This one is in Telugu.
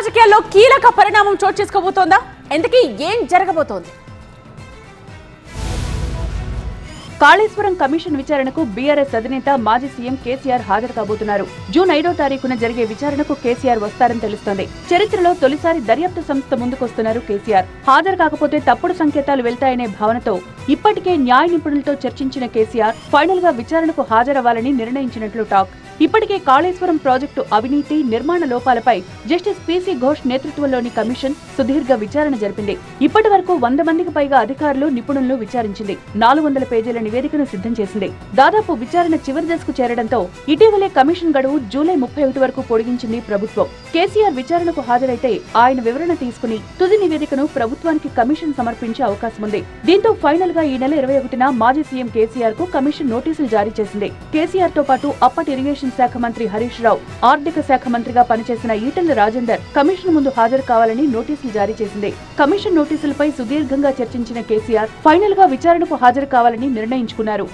రాజకీయాల్లో కీలక పరిణామం చోటు చేసుకోబోతోందా? ఎందుకీ ఏం జరగబోతోంది? కాళేశ్వరం కమిషన్ విచారణకు బీఆర్ఎస్ అధినేత మాజీ సీఎం కేసీఆర్ హాజరు కాబోతున్నారు. జూన్ 5వ తారీఖున జరిగే విచారణకు కేసీఆర్ వస్తారని తెలుస్తోంది. చరిత్రలో తొలిసారి దర్యాప్తు సంస్థ ముందుకొస్తున్నారు కేసీఆర్. హాజరు కాకపోతే తప్పుడు సంకేతాలు వెళ్తాయనే భావనతో ఇప్పటికే న్యాయ నిపుణులతో చర్చించిన కేసీఆర్ ఫైనల్ గా విచారణకు హాజరవ్వాలని నిర్ణయించినట్లు టాక్. ఇప్పటికే కాళేశ్వరం ప్రాజెక్టు అవినీతి, నిర్మాణ లోపాలపై జస్టిస్ పీసీ ఘోష్ నేతృత్వంలోని కమిషన్ సుదీర్ఘ విచారణ జరిపింది. ఇప్పటి వరకు 100 మందికి పైగా అధికారులు, నిపుణులను విచారించింది. 400 పేజీల నివేదికను సిద్ధం చేసింది. దాదాపు విచారణ చివరి దశకు చేరడంతో ఇటీవలే కమిషన్ గడువు జూలై 31 వరకు పొడిగించింది ప్రభుత్వం. కేసీఆర్ విచారణకు హాజరైతే ఆయన వివరణ తీసుకుని తుది నివేదికను ప్రభుత్వానికి కమిషన్ సమర్పించే అవకాశం ఉంది. దీంతో ఫైనల్ గా ఈ నెల 21న మాజీ సీఎం కేసీఆర్ కు కమిషన్ నోటీసులు జారీ చేసింది. కేసీఆర్ తో పాటు అప్పటి ఇరిగేషన్ శాఖ మంత్రి హరీష్ రావు, ఆర్థిక శాఖ మంత్రిగా పనిచేసిన ఈటెల రాజేందర్ కమిషన్ ముందు హాజరు కావాలని నోటీసులు జారీ చేసింది. కమిషన్ నోటీసులపై సుదీర్ఘంగా చర్చించిన కేసీఆర్ ఫైనల్ గా విచారణకు హాజరు కావాలని నిర్ణయించుకున్నారు.